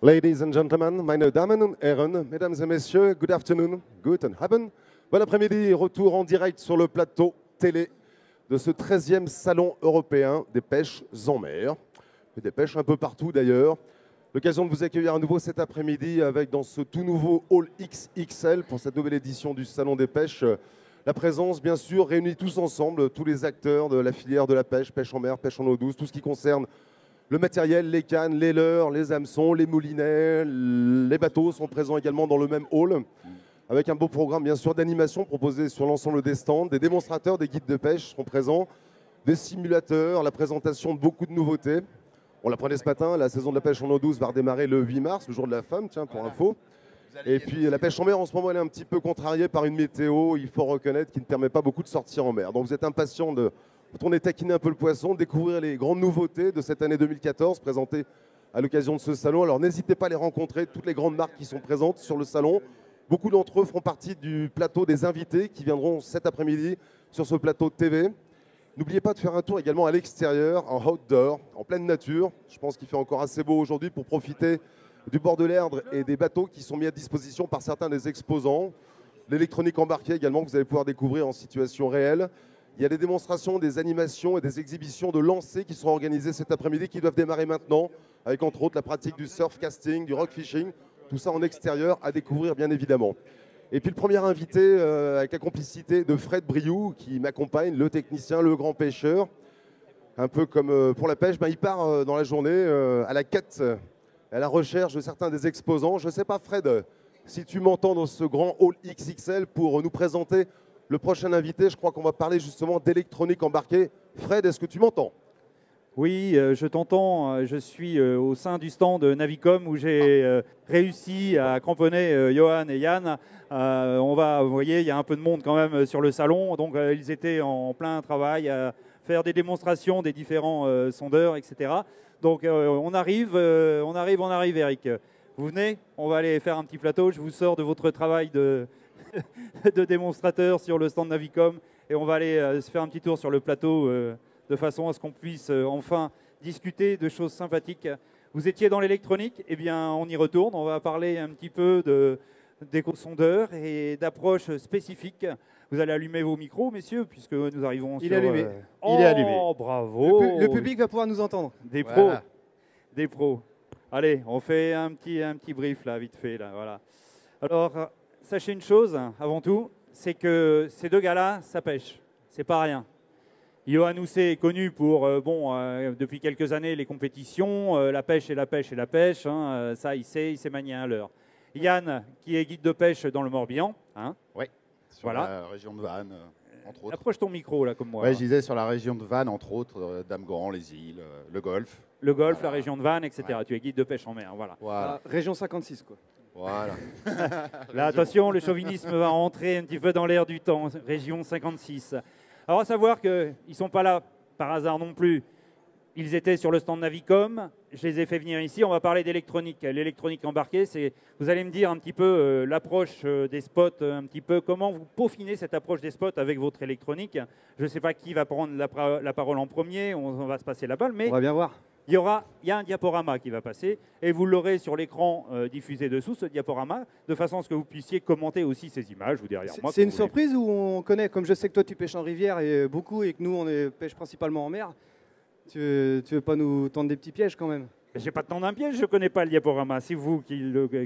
Ladies and gentlemen, meine Damen und Herren, mesdames et messieurs, good afternoon, guten Abend. Bon après-midi, retour en direct sur le plateau télé de ce 13e salon européen des pêches en mer. Et des pêches un peu partout d'ailleurs. L'occasion de vous accueillir à nouveau cet après-midi avec dans ce tout nouveau Hall XXL pour cette nouvelle édition du Salon des pêches. La présence, bien sûr, réunit tous ensemble, tous les acteurs de la filière de la pêche, pêche en mer, pêche en eau douce, tout ce qui concerne le matériel, les cannes, les leurres, les hameçons, les moulinets, les bateaux sont présents également dans le même hall, avec un beau programme bien sûr d'animation proposé sur l'ensemble des stands. Des démonstrateurs, des guides de pêche seront présents, des simulateurs, la présentation de beaucoup de nouveautés. On l'apprenait ce matin, la saison de la pêche en eau douce va redémarrer le 8 mars, le jour de la femme, tiens, pour info. Et puis la pêche en mer en ce moment elle est un petit peu contrariée par une météo, il faut reconnaître, qui ne permet pas beaucoup de sortir en mer. Donc vous êtes impatient de retourner taquiner un peu le poisson, découvrir les grandes nouveautés de cette année 2014 présentées à l'occasion de ce salon. Alors n'hésitez pas à les rencontrer, toutes les grandes marques qui sont présentes sur le salon. Beaucoup d'entre eux feront partie du plateau des invités qui viendront cet après-midi sur ce plateau de TV. N'oubliez pas de faire un tour également à l'extérieur, en outdoor, en pleine nature. Je pense qu'il fait encore assez beau aujourd'hui pour profiter du bord de l'Erdre et des bateaux qui sont mis à disposition par certains des exposants. L'électronique embarquée également que vous allez pouvoir découvrir en situation réelle. Il y a des démonstrations, des animations et des exhibitions de lancers qui seront organisées cet après-midi, qui doivent démarrer maintenant, avec entre autres la pratique du surf casting, du rock fishing, tout ça en extérieur à découvrir bien évidemment. Et puis le premier invité, avec la complicité de Fred Briou, qui m'accompagne, le technicien, le grand pêcheur, un peu comme pour la pêche, il part dans la journée à la quête, à la recherche de certains des exposants. Je ne sais pas Fred, si tu m'entends dans ce grand hall XXL pour nous présenter le prochain invité. Je crois qu'on va parler justement d'électronique embarquée. Fred, est-ce que tu m'entends? Oui, je t'entends. Je suis au sein du stand Navicom où j'ai réussi à cramponner Johan et Yann. Vous voyez, il y a un peu de monde quand même sur le salon. Donc, ils étaient en plein travail à faire des démonstrations des différents sondeurs, etc. Donc, on arrive, Eric. Vous venez? On va aller faire un petit plateau. Je vous sors de votre travail de, de démonstrateur sur le stand Navicom et on va aller se faire un petit tour sur le plateau de façon à ce qu'on puisse enfin discuter de choses sympathiques. Vous étiez dans l'électronique, eh bien on y retourne. On va parler un petit peu d'éco-sondeurs et d'approches spécifiques. Vous allez allumer vos micros, messieurs, puisque nous arrivons Il sur... est allumé. Oh, Il est allumé. Bravo. Le public va pouvoir nous entendre. Des pros. Voilà. Des pros. Allez, on fait un petit brief, là, vite fait. Là, voilà. Alors, sachez une chose, avant tout, c'est que ces deux gars-là, ça pêche. C'est pas rien. Johan Housset est connu pour, depuis quelques années, les compétitions, la pêche et la pêche et la pêche. Hein, ça, il sait manier à l'heure. Yann, qui est guide de pêche dans le Morbihan. Hein, oui, sur voilà. la région de Vannes, entre autres. Approche ton micro, là, comme moi. Oui, je disais sur la région de Vannes, entre autres, Damgand, les îles, le Golfe. Le Golfe, voilà. La région de Vannes, etc. Ouais. Tu es guide de pêche en mer, voilà. Région 56, quoi. Voilà. Là, attention, le chauvinisme va rentrer un petit peu dans l'air du temps. Région 56. Alors, à savoir qu'ils ne sont pas là par hasard non plus. Ils étaient sur le stand Navicom. Je les ai fait venir ici. On va parler d'électronique. L'électronique embarquée, c'est, vous allez me dire un petit peu l'approche des spots, un petit peu comment vous peaufinez cette approche des spots avec votre électronique. Je ne sais pas qui va prendre la parole en premier. On va se passer la balle, mais on va bien voir. Il y a un diaporama qui va passer et vous l'aurez sur l'écran diffusé dessous, ce diaporama, de façon à ce que vous puissiez commenter aussi ces images ou derrière moi. C'est une surprise ou on connaît, comme je sais que toi tu pêches en rivière et beaucoup et que nous on pêche principalement en mer, tu veux pas nous tendre des petits pièges quand même? Je vais pas te tendre un piège, je ne connais pas le diaporama, c'est vous qui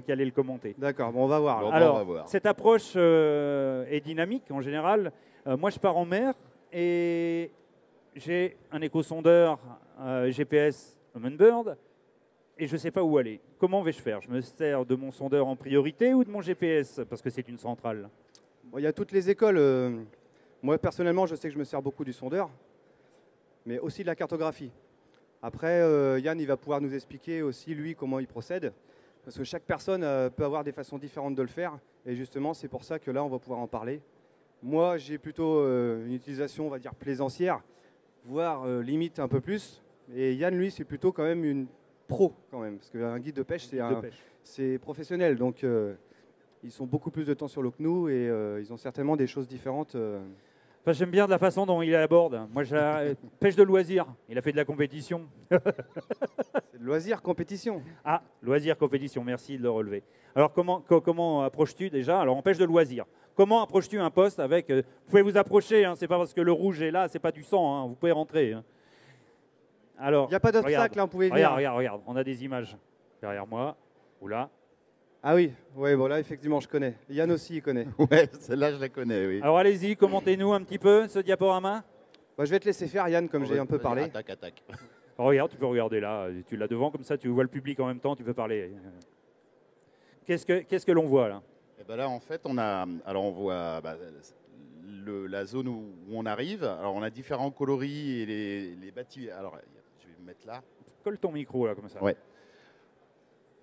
allez le commenter. D'accord, bon, on va voir. Alors, on va voir. Cette approche est dynamique en général. Moi je pars en mer et j'ai un éco-sondeur GPS Humminbird et je ne sais pas où aller. Comment vais-je faire? Je me sers de mon sondeur en priorité ou de mon GPS parce que c'est une centrale? Bon, il y a toutes les écoles. Moi personnellement, je sais que je me sers beaucoup du sondeur, mais aussi de la cartographie. Après, Yann, il va pouvoir nous expliquer aussi, lui, comment il procède, parce que chaque personne peut avoir des façons différentes de le faire, et justement, c'est pour ça que là, on va pouvoir en parler. Moi, j'ai plutôt une utilisation, on va dire, plaisancière, voire limite un peu plus. Et Yann, lui, c'est plutôt quand même une pro, quand même. Parce qu'un guide de pêche, c'est professionnel. Donc, ils sont beaucoup plus de temps sur l'eau que nous et ils ont certainement des choses différentes Enfin, j'aime bien de la façon dont il aborde. Moi, pêche de loisir. Il a fait de la compétition. C'est de loisir, compétition. Ah, loisir, compétition. Merci de le relever. Alors, comment approches-tu déjà? Alors, en pêche de loisir. Comment approches-tu un poste avec... vous pouvez vous approcher, hein, c'est pas parce que le rouge est là, c'est pas du sang, hein, vous pouvez rentrer. Hein. Alors, il n'y a pas d'obstacle, là, vous pouvez venir. Regarde, on a des images derrière moi. Oula. Ah oui, ouais, bon là, effectivement, je connais. Yann aussi, il connaît. Ouais, celle-là, je la connais, oui. Alors, allez-y, commentez-nous un petit peu ce diaporama. Bah, je vais te laisser faire, Yann, comme j'ai un peu parlé. Attaque. Regarde, tu peux regarder là, tu l'as devant, comme ça, tu vois le public en même temps, tu peux parler. Qu'est-ce que l'on voit là? Et ben là, en fait, on voit la zone où on arrive. Alors, on a différents coloris et les bâtis. Alors, je vais me mettre là. Colle ton micro là, comme ça. Ouais.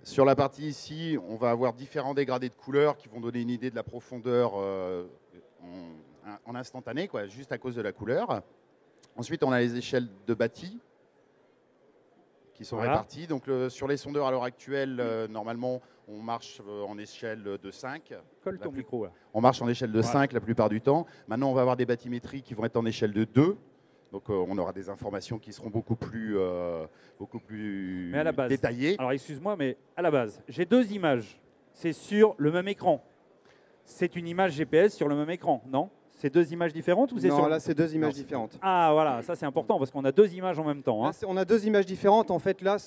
Sur la partie ici, on va avoir différents dégradés de couleurs qui vont donner une idée de la profondeur en instantané, quoi, juste à cause de la couleur. Ensuite, on a les échelles de bâtis qui sont réparties. Donc, sur les sondeurs à l'heure actuelle, normalement, on marche en échelle de 5. Colle ton micro là. On marche en échelle de 5 la plupart du temps. Maintenant, on va avoir des bathymétries qui vont être en échelle de 2. Donc, on aura des informations qui seront beaucoup plus mais à la base, détaillées. Alors, excuse-moi, mais à la base, j'ai deux images. C'est sur le même écran. C'est une image GPS sur le même écran, non? C'est deux images différentes ou c'est Non, sur... là, c'est deux images différentes. Ah, voilà, ça c'est important parce qu'on a deux images en même temps. Hein. Là, on a deux images différentes. En fait, là,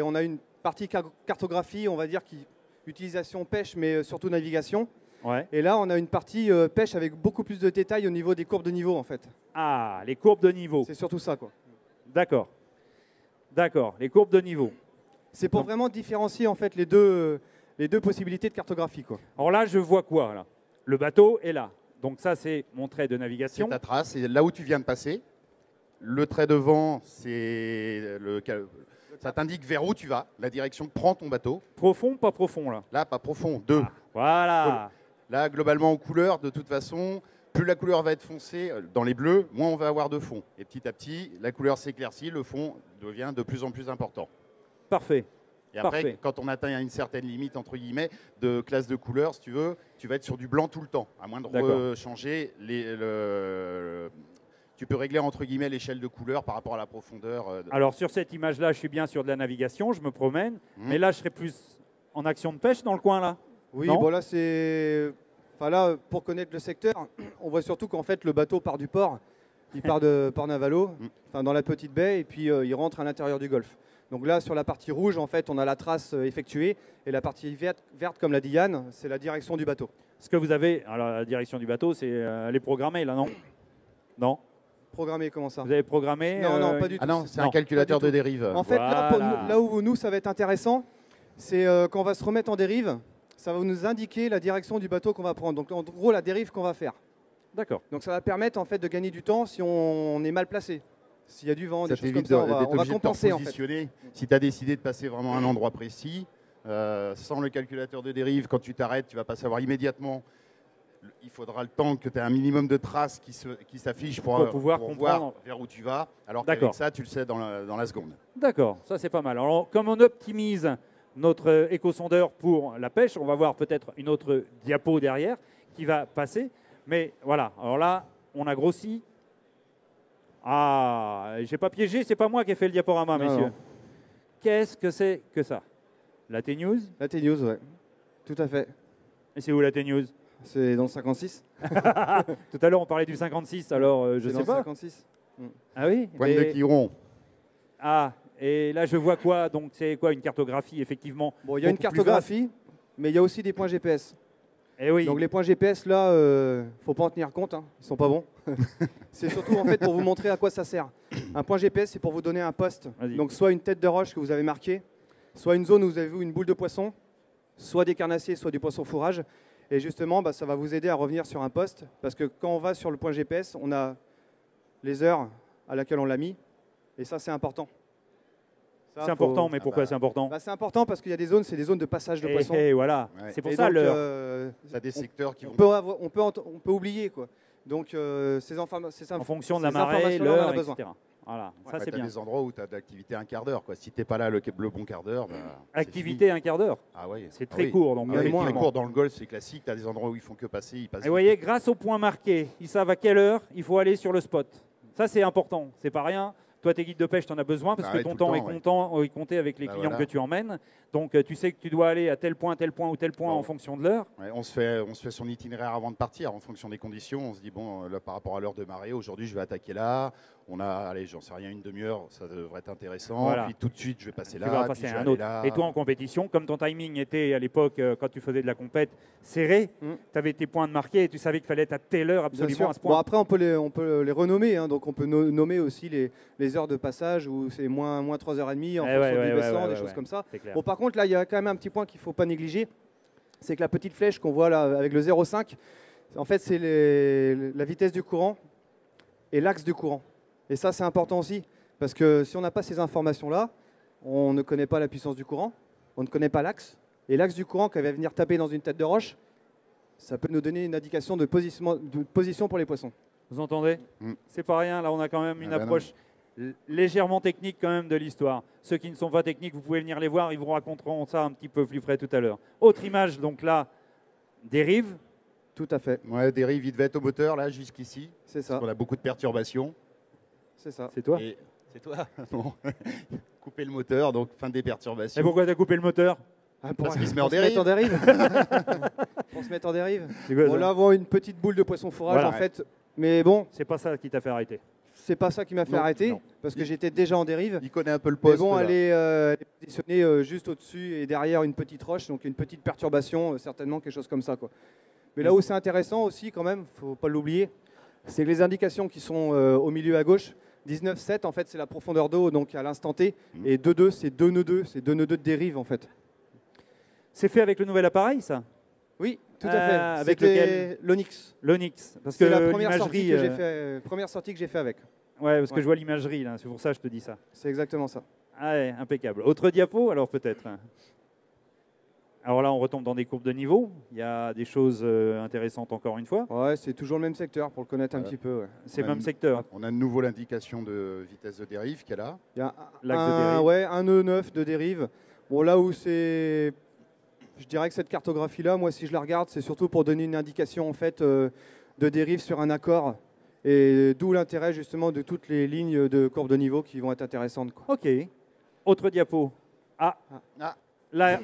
on a une partie cartographie, on va dire, utilisation pêche, mais surtout navigation. Ouais. Et là, on a une partie pêche avec beaucoup plus de détails au niveau des courbes de niveau, en fait. Ah, les courbes de niveau. C'est surtout ça, quoi. D'accord. D'accord, les courbes de niveau. C'est pour Donc, vraiment différencier, en fait, les deux possibilités de cartographie, quoi. alors là, je vois quoi là? Le bateau est là. Donc ça, c'est mon trait de C'est navigation. ta trace, c'est là où tu viens de passer. Le trait devant, ça t'indique vers où tu vas, la direction que prend ton bateau. Profond, pas profond là? Là, pas profond, 2. Ah, voilà. Là, globalement, aux couleurs, de toute façon, plus la couleur va être foncée dans les bleus, moins on va avoir de fond. Et petit à petit, la couleur s'éclaircit, le fond devient de plus en plus important. Parfait. Et après, Parfait. quand on atteint une certaine limite, entre guillemets, de classe de couleurs, si tu veux, tu vas être sur du blanc tout le temps, à moins de changer tu peux régler, entre guillemets, l'échelle de couleurs par rapport à la profondeur. Alors sur cette image-là, je suis bien sur de la navigation, je me promène. Mais là, je serai plus en action de pêche dans le coin là. Oui, Non bon là, Enfin là, pour connaître le secteur, on voit surtout qu'en fait, le bateau part du port. Il part de Port Navalo, enfin, dans la petite baie, et puis il rentre à l'intérieur du golfe. Donc là, sur la partie rouge, en fait, on a la trace effectuée. Et la partie verte, comme l'a dit Yann, c'est la direction du bateau. Ce que vous avez, alors la direction du bateau, c'est elle est programmée là, non? Non? Programmé, comment ça? Vous avez programmé? Non, non, pas du tout. Ah non, c'est Non, un calculateur pas du de dérive. En fait, Voilà. là où nous, ça va être intéressant, c'est quand on va se remettre en dérive, ça va nous indiquer la direction du bateau qu'on va prendre. Donc en gros, la dérive qu'on va faire. D'accord. Donc ça va permettre en fait de gagner du temps si on est mal placé. S'il y a du vent, des choses comme t'évite ça, on va d'être obligé de te compenser en fait. repositionner. Si tu as décidé de passer vraiment à un endroit précis, sans le calculateur de dérive, quand tu t'arrêtes, tu ne vas pas savoir immédiatement. Il faudra le temps que tu aies un minimum de traces qui s'affichent pour pouvoir voir comprendre vers où tu vas. Alors D'accord. qu'avec ça, tu le sais dans la seconde. D'accord, ça c'est pas mal. Alors, comme on optimise notre éco-sondeur pour la pêche, on va voir peut-être une autre diapo derrière qui va passer. Mais voilà, alors là, on a grossi. Ah, j'ai pas piégé, c'est pas moi qui ai fait le diaporama, Non, messieurs. non. Qu'est-ce que c'est que ça? La T-News? La T-News, ouais. Tout à fait. Et c'est où la T-News? C'est dans le 56. Tout à l'heure, on parlait du 56, alors je C'est sais dans pas. le 56. Ah oui? Pointe de Quiron. Ah, et là, je vois quoi? Donc, c'est quoi une cartographie, effectivement? Bon, il y a une beaucoup plus cartographie, mais il y a aussi des points GPS. Eh oui. Donc les points GPS, là, faut pas en tenir compte, hein. Ils sont pas bons. C'est surtout en fait pour vous montrer à quoi ça sert. Un point GPS, c'est pour vous donner un poste. Vas-y. Donc soit une tête de roche que vous avez marquée, soit une zone où vous avez vu une boule de poisson, soit des carnassiers, soit du poisson fourrage. Et justement, ça va vous aider à revenir sur un poste, parce que quand on va sur le point GPS, on a les heures à laquelle on l'a mis, et ça c'est important. Ça, C'est important, mais pourquoi c'est important? C'est important parce qu'il y a des zones, c'est des zones de passage de poissons. Et voilà, Ouais. c'est pour Et ça donc, l'heure. Ça a des secteurs qui vont. on peut oublier quoi. Donc ces En fonction de la ces marée, informations-là, on en a l'heure, besoin. etc. Voilà, ça Ouais, c'est t'as bien. des endroits où tu as de l'activité un quart d'heure. Si tu n'es pas là le bon quart d'heure, bah, c'est Activité fini. un quart d'heure. Ah ouais. C'est Ah très oui. court. Donc, Ah oui, effectivement. très court. Dans le golf, c'est classique. Tu as des endroits où ils font que passer, ils passent. Et vous voyez, grâce aux points marqués, ils savent à quelle heure il faut aller sur le spot. Ça, c'est important. C'est pas rien. Toi, tes guides de pêche, tu en as besoin parce Bah que ouais, ton tout le temps est compté avec les Bah clients voilà. que tu emmènes. Donc, tu sais que tu dois aller à tel point ou tel point Bon. en fonction de l'heure. Ouais, on se fait son itinéraire avant de partir en fonction des conditions. On se dit, bon, là, par rapport à l'heure de marée, aujourd'hui, je vais attaquer là. On a, allez, j'en sais rien, une demi-heure, ça devrait être intéressant. Voilà. Puis tout de suite, je vais passer Tu là. vas puis passer je à vais un aller autre. là. Et toi, en compétition, comme ton timing était à l'époque, quand tu faisais de la compète, serré, tu avais tes points de marqués et tu savais qu'il fallait être à telle heure Bien absolument sûr. à ce Bon, point. après, on peut les renommer. Hein. Donc, on peut nommer aussi les heures de passage où c'est moins 3h30 en Eh fonction ouais, du baissant, ouais, des ouais, choses ouais. comme ça. C'est clair. Bon, par contre, là, il y a quand même un petit point qu'il ne faut pas négliger. C'est que la petite flèche qu'on voit là avec le 0,5, en fait, c'est la vitesse du courant et l'axe du courant. Et ça, c'est important aussi. Parce que si on n'a pas ces informations-là, on ne connaît pas la puissance du courant, on ne connaît pas l'axe. Et l'axe du courant qui va venir taper dans une tête de roche, ça peut nous donner une indication de position pour les poissons. Vous entendez Mm. C'est pas rien. Là, on a quand même une Ah bah approche légèrement technique quand même de l'histoire. Ceux qui ne sont pas techniques, vous pouvez venir les voir. Ils vous raconteront ça un petit peu plus près tout à l'heure. Autre image, donc là, dérive. Tout à fait, Ouais, des rives, il devait être au moteur, là, jusqu'ici. c'est ça. On a beaucoup de perturbations. C'est ça. C'est toi. Et c'est toi. Bon. Couper le moteur, donc fin des perturbations. Et pourquoi tu as coupé le moteur Ah, Parce qu'il se met en pour se mettre dérive. Pour se mettre en dérive. C'est quoi, Bon, ça là, on voit une petite boule de poisson fourrage Voilà. en fait. Mais bon, C'est pas ça qui t'a fait arrêter. c'est pas ça qui m'a fait Non, arrêter non. parce que j'étais déjà en dérive. Il connaît un peu le Mais poste. bon, là. elle est positionnée juste au-dessus et derrière une petite roche, donc une petite perturbation, certainement quelque chose comme ça, quoi. Mais là où c'est intéressant aussi, quand même, faut pas l'oublier, c'est que les indications qui sont au milieu à gauche, 19,7 en fait, c'est la profondeur d'eau donc à l'instant T, et 2,2 c'est 2 nœuds 2, c'est 2 nœuds 2 de dérive en fait. C'est fait avec le nouvel appareil, ça Oui, tout à fait. avec C'était lequel l'Onyx. L'Onyx. Parce que C'est la première sortie l'imagerie. que j'ai fait, première sortie que j'ai fait avec. Ouais, parce que Ouais. je vois l'imagerie là. C'est pour ça que je te dis ça. C'est exactement ça. Ah ouais, impeccable. Autre diapo, alors peut-être. Alors là, on retombe dans des courbes de niveau. Il y a des choses intéressantes encore une fois. Ouais, c'est toujours le même secteur pour le connaître un Voilà. petit peu. Ouais. C'est le Ouais. même secteur. On a de nouveau l'indication de vitesse de dérive qu'elle a. Il y a L'axe de dérive. ouais, un nœud 9 de dérive. Bon, là où c'est. Je dirais que cette cartographie-là, moi, si je la regarde, c'est surtout pour donner une indication en fait de dérive sur un accord. Et d'où l'intérêt justement de toutes les lignes de courbe de niveau qui vont être intéressantes, quoi. Ok. Autre diapo. Ah. Ah. Là,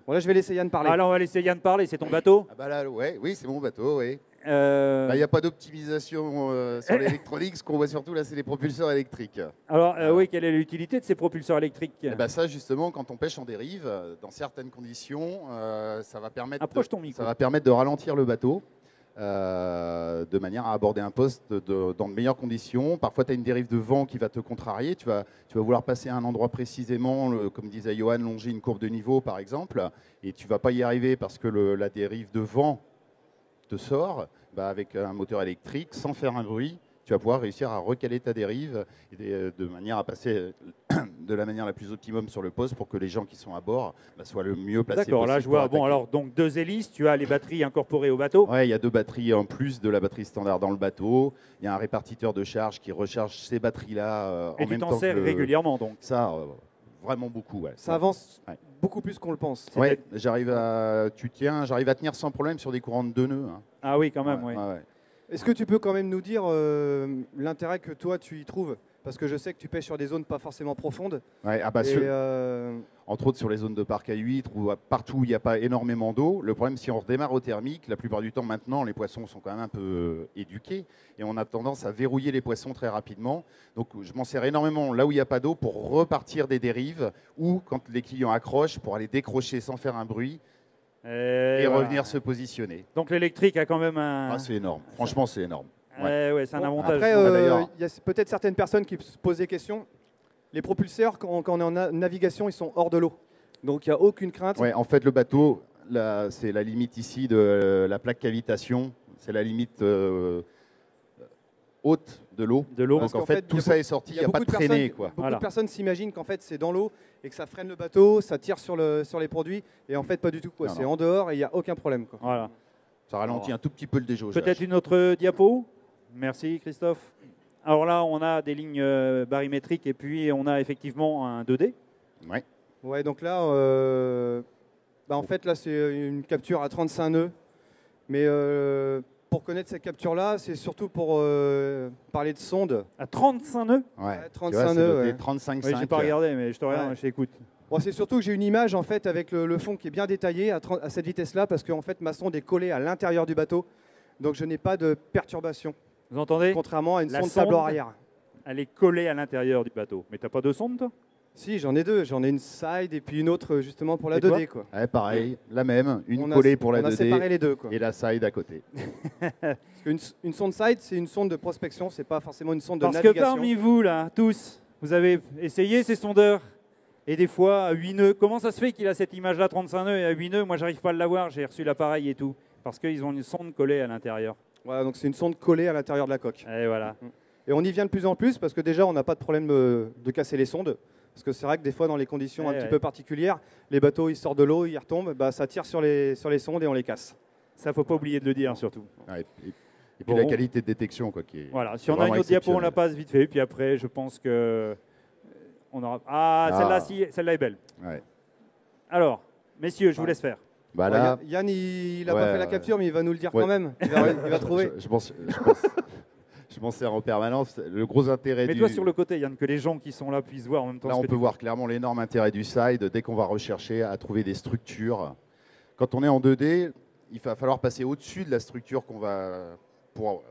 Bon, là, je vais laisser Yann parler. alors on va laisser Yann parler. C'est ton bateau. Ah bah là, ouais, oui, c'est mon bateau, oui. Euh, Bah, il n'y a pas d'optimisation sur l'électronique. Ce qu'on voit surtout là, c'est les propulseurs électriques. alors, oui, quelle est l'utilité de ces propulseurs électriques Et bah ça, justement, quand on pêche en dérive, dans certaines conditions, ça va permettre Approche ton micro. ça va permettre de ralentir le bateau de manière à aborder un poste dans de meilleures conditions. Parfois, tu as une dérive de vent qui va te contrarier. Tu vas vouloir passer à un endroit précisément, comme disait Johan, longer une courbe de niveau, par exemple, et tu ne vas pas y arriver parce que la dérive de vent te sort. Bah, avec un moteur électrique, sans faire un bruit, tu vas pouvoir réussir à recaler ta dérive de manière à passer de la manière la plus optimum sur le poste pour que les gens qui sont à bord soient le mieux placés D'accord, là possible je vois. pour Bon, attaquer. alors, donc 2 hélices, tu as les batteries incorporées au bateau. Ouais, il y a 2 batteries en plus de la batterie standard dans le bateau. Il y a un répartiteur de charge qui recharge ces batteries-là Et en tu même t'en temps sers que régulièrement, donc. ça, vraiment beaucoup. Ouais. Ça avance Ouais. beaucoup plus qu'on le pense. Ouais, j'arrive à tenir sans problème sur des courants de 2 nœuds. Hein. Ah oui, quand même, oui. Ouais. Est-ce que tu peux quand même nous dire l'intérêt que toi tu y trouves? Parce que je sais que tu pêches sur des zones pas forcément profondes. Ouais, ah bah, Et, entre autres sur les zones de parc à huîtres ou partout où il n'y a pas énormément d'eau. Le problème, si on redémarre au thermique, la plupart du temps maintenant, les poissons sont quand même un peu éduqués et on a tendance à verrouiller les poissons très rapidement. Donc je m'en sers énormément là où il n'y a pas d'eau pour repartir des dérives ou quand les clients accrochent pour aller décrocher sans faire un bruit et voilà. revenir se positionner. Donc l'électrique a quand même un. Ah, c'est énorme. Franchement, c'est énorme. Ouais, c'est un bon, avantage. après, Bah, d'ailleurs. il y a peut-être certaines personnes qui se posent des questions. Les propulseurs, quand on est en navigation, ils sont hors de l'eau. Donc il n'y a aucune crainte. Ouais, en fait, le bateau, c'est la limite ici de la plaque cavitation. C'est la limite haute de l'eau. De l'eau. Parce Donc en qu'en fait, fait, tout il y a ça est sorti, il n'y a pas de traînée. Quoi. Beaucoup Voilà. de personnes s'imaginent qu'en fait c'est dans l'eau et que ça freine le bateau, ça tire sur les produits. Et en fait, pas du tout. Non, C'est non. en dehors et il n'y a aucun problème, quoi. Voilà. Ça ralentit un tout petit peu le déjaugeage. Peut-être une autre diapo. Merci Christophe. Alors là, on a des lignes barymétriques et puis on a effectivement un 2D. Ouais. Ouais, donc là, en fait, là, c'est une capture à 35 nœuds. Mais pour connaître cette capture-là, c'est surtout pour parler de sonde. À 35 nœuds. Ouais. 35 nœuds. Ouais. 35 Oui, j'ai pas regardé, mais je te regarde, Ouais. je t'écoute. Bon, c'est surtout que j'ai une image en fait avec le fond qui est bien détaillé à cette vitesse-là parce que en fait ma sonde est collée à l'intérieur du bateau, donc je n'ai pas de perturbation, Vous entendez? contrairement à une La sonde tableau sonde arrière. Elle est collée à l'intérieur du bateau. Mais t'as pas de sonde, toi? Si, j'en ai deux, j'en ai une side et puis une autre justement pour la Et toi 2D quoi. Ouais, pareil, la même, une On a- collée pour la on a 2D séparé les deux quoi. et la side à côté. Parce qu'une sonde side, c'est une sonde de prospection, c'est pas forcément une sonde de Parce que navigation. parmi vous, là, tous, vous avez essayé ces sondeurs. Et des fois, à 8 nœuds. Comment ça se fait qu'il a cette image-là, 35 nœuds, et à 8 nœuds, moi, j'arrive pas à l'avoir. J'ai reçu l'appareil et tout. Parce qu'ils ont une sonde collée à l'intérieur. Voilà, donc c'est une sonde collée à l'intérieur de la coque. Et voilà. Et on y vient de plus en plus parce que déjà on n'a pas de problème de casser les sondes. Parce que c'est vrai que des fois dans les conditions un Ouais, petit ouais. peu particulières, les bateaux ils sortent de l'eau, ils retombent, bah, ça tire sur les sondes et on les casse. Ça, faut pas oublier de le dire, surtout. Ouais, et puis Bon. la qualité de détection, quoi, qui est. Voilà. Si qui est on a une vraiment autre diapo, on la exceptionnelle. passe vite fait. Puis après, je pense que on aura. Ah, Ah. celle-là, si, celle-là est belle. Ouais. Alors, messieurs, je vous laisse faire. Bah Ouais, là, Yann il a Ouais, pas fait la capture mais il va nous le dire ouais. quand même. Il va trouver. je m'en sers en permanence. Le gros intérêt du. Mets-toi sur le côté, Yann, que les gens qui sont là puissent voir en même temps Là, ce on que peut tu voir clairement l'énorme intérêt du side dès qu'on va rechercher à trouver des structures. Quand on est en 2D, il va falloir passer au-dessus de la structure qu'on va pour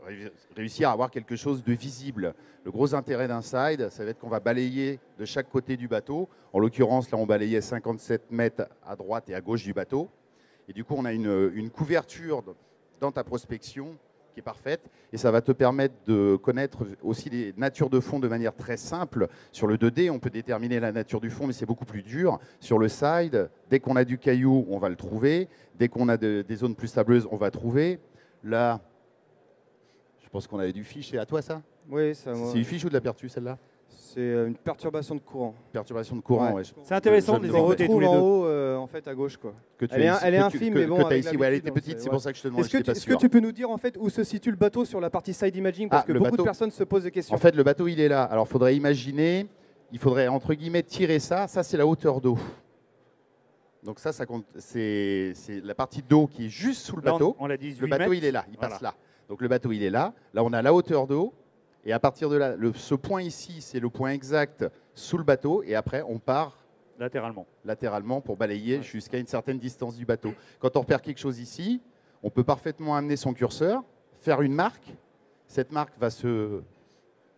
réussir à avoir quelque chose de visible. Le gros intérêt d'un side, ça va être qu'on va balayer de chaque côté du bateau. En l'occurrence, là, on balayait 57 mètres à droite et à gauche du bateau. Et du coup, on a une couverture dans ta prospection qui est parfaite. Et ça va te permettre de connaître aussi les natures de fond de manière très simple. Sur le 2D, on peut déterminer la nature du fond, mais c'est beaucoup plus dur. Sur le side, dès qu'on a du caillou, on va le trouver. Dès qu'on a des zones plus sableuses, on va trouver. Là, je pense qu'on avait du fiche. C'est à toi, ça? Oui, ça. C'est du fiche ou de la pertu, celle-là? C'est une perturbation de courant. Perturbation de courant, Ouais. ouais. C'est intéressant Je de les ne On écouter tous retrouve les en deux. haut en fait à gauche quoi. Que tu Elle est as ici- elle est que infime tu- mais bon. que t'as avec ici. Ouais, elle était l'habitude, petite, c'est ouais. pour ça que je te demande. Est-ce que tu peux nous dire en fait où se situe le bateau sur la partie side imaging parce Ah, que le beaucoup bateau. de personnes se posent des questions. En fait, le bateau, il est là. Alors, il faudrait imaginer, il faudrait, entre guillemets, tirer ça. Ça, c'est la hauteur d'eau. Donc ça compte. C'est la partie d'eau qui est juste sous le Là, bateau. on l'a 18 Le bateau, mètres. il est là. Il Voilà. passe là. Donc, le bateau, il est là. Là, on a la hauteur d'eau. Et à partir de là, ce point ici, c'est le point exact sous le bateau. Et après, on part Latéralement. latéralement pour balayer jusqu'à une certaine distance du bateau. Quand on repère quelque chose ici, on peut parfaitement amener son curseur, faire une marque. Cette marque va se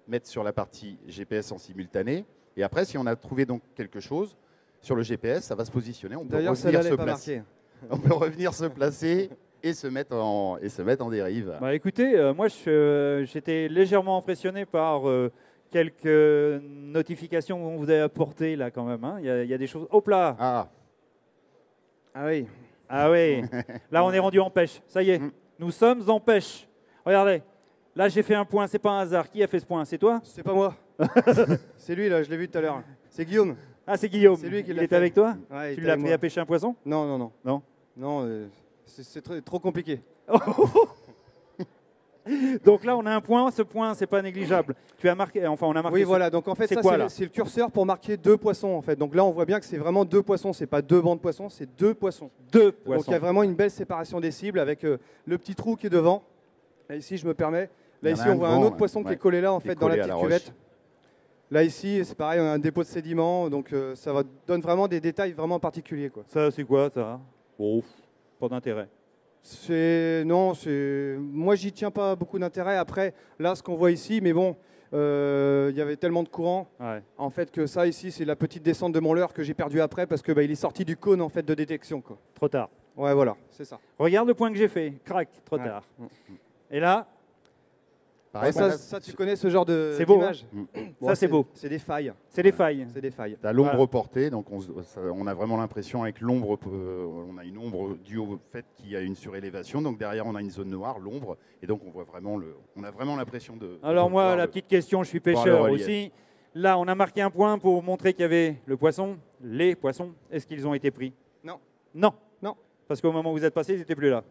mettre sur la partie GPS en simultané. Et après, si on a trouvé donc quelque chose sur le GPS, ça va se positionner. On peut D'ailleurs, revenir celle-là se n'est pas placer. marquée. On peut revenir se placer et se mettre en dérive. Bah écoutez, moi j'étais légèrement impressionné par quelques notifications qu'on vous a apportées là quand même. Hein. Il y a des choses. Hop là. Ah, Ah oui. Ah oui. Là on est rendu en pêche. Ça y est. Mm. Nous sommes en pêche. Regardez. Là j'ai fait un point. C'est pas un hasard. Qui a fait ce point? C'est toi? C'est pas moi. C'est lui là, je l'ai vu tout à l'heure. C'est Guillaume. Ah c'est Guillaume. C'est lui qui Il l'a est fait. avec toi? Ouais, il Tu était l'as avec appris moi. à pêcher un poisson? Non, non, non. Non. Non, c'est trop compliqué. Donc là on a un point. Ce point c'est pas négligeable. Tu as marqué. Enfin on a marqué. Oui, ce- voilà. Donc en fait, C'est ça quoi, c'est là le- c'est le curseur pour marquer deux poissons en fait. Donc là, on voit bien que c'est vraiment deux poissons. C'est pas deux bancs de poissons, c'est deux poissons. Deux Donc poissons. il y a vraiment une belle séparation des cibles avec le petit trou qui est devant. Là ici, je me permets. Il y Là en ici, a un on voit un devant, autre poisson qui ouais. est collé là en Qui est fait dans la collé à petite la roche. cuvette. Là ici, c'est pareil, on a un dépôt de sédiments. Donc ça donne vraiment des détails vraiment particuliers quoi. Ça c'est quoi ça? Bon, pas d'intérêt. Moi j'y tiens pas beaucoup d'intérêt. Après là ce qu'on voit ici, mais bon, il y avait tellement de courant Ouais. en fait que ça ici c'est la petite descente de mon leurre que j'ai perdu après parce que il est sorti du cône en fait de détection quoi. Trop tard. Ouais voilà, c'est ça. Regarde le point que j'ai fait. Crac. Trop Ouais. tard. Et là. pareil, Ouais, ça tu connais ce genre de C'est beau, d'image. hein. Ça, c'est beau. C'est des failles. C'est des failles. C'est des failles. T'as l'ombre Voilà. portée, donc on a vraiment l'impression avec l'ombre, on a une ombre due au fait qu'il y a une surélévation, donc derrière on a une zone noire, l'ombre, et donc on voit vraiment on a vraiment l'impression de. Alors de moi, voir la le- petite question, je suis voir le pêcheur relief. aussi. Là, on a marqué un point pour montrer qu'il y avait le poisson, les poissons. Est-ce qu'ils ont été pris? Non. Non. Non. Parce qu'au moment où vous êtes passé, ils n'étaient plus là.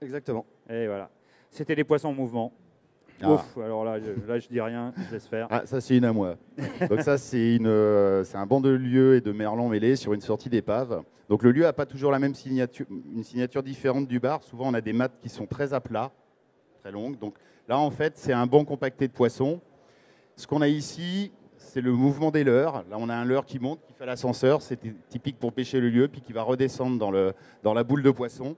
Exactement. Et voilà. C'était des poissons en mouvement. Ouf, alors là, je dis rien, je laisse faire. Ah, ça c'est une à moi. Donc ça c'est un banc de lieu et de merlan mêlés sur une sortie d'épave. Donc le lieu n'a pas toujours la même signature, une signature différente du bar. Souvent on a des mattes qui sont très à plat, très longues. Donc là en fait c'est un banc compacté de poissons. Ce qu'on a ici, c'est le mouvement des leurres. Là on a un leurre qui monte, qui fait l'ascenseur. C'est typique pour pêcher le lieu, puis qui va redescendre dans la boule de poisson.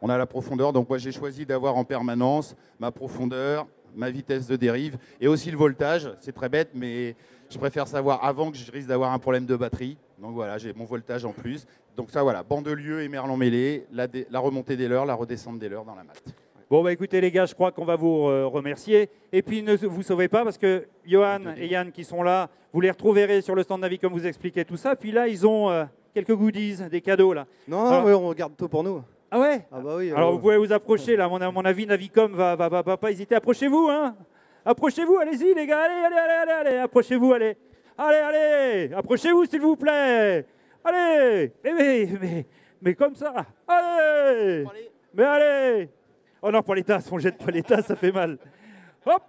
On a la profondeur, donc moi j'ai choisi d'avoir en permanence ma profondeur, ma vitesse de dérive et aussi le voltage. C'est très bête, mais je préfère savoir avant que je risque d'avoir un problème de batterie. Donc voilà, j'ai mon voltage en plus. Donc ça voilà, banc de lieu et merlan mêlé, la remontée des leurres, la redescente des leurres dans la matte. Bon, bah écoutez les gars, je crois qu'on va vous remercier. Et puis ne vous sauvez pas parce que Johan et Yann qui sont là, vous les retrouverez sur le stand Navicom, vous expliquez tout ça. Puis là, ils ont quelques goodies, des cadeaux là. Non, Alors, mais on garde tout pour nous. Ah ouais? Ah bah oui. Alors vous pouvez vous approcher là, à mon avis Navicom va pas hésiter. Approchez-vous, hein. Approchez-vous, allez-y les gars, allez, approchez-vous, allez, approchez-vous s'il vous plaît. Allez, mais comme ça, allez, mais allez. Oh non, pas les tasses, on jette pas les tasses, ça fait mal. Hop.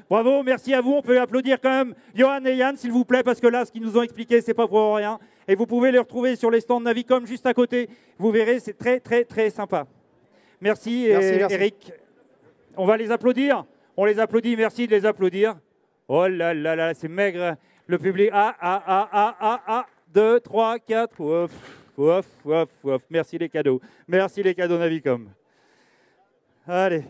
Bravo, merci à vous. On peut applaudir quand même Johan et Yann, s'il vous plaît, parce que là, ce qu'ils nous ont expliqué, c'est pas pour rien. Et vous pouvez les retrouver sur les stands Navicom juste à côté. Vous verrez, c'est très, très, très sympa. Merci, merci. Eric. On va les applaudir. On les applaudit. Merci de les applaudir. Oh là là là, c'est maigre. Le public. 2, 3, 4. Ouf. Merci les cadeaux. Merci les cadeaux Navicom. Allez.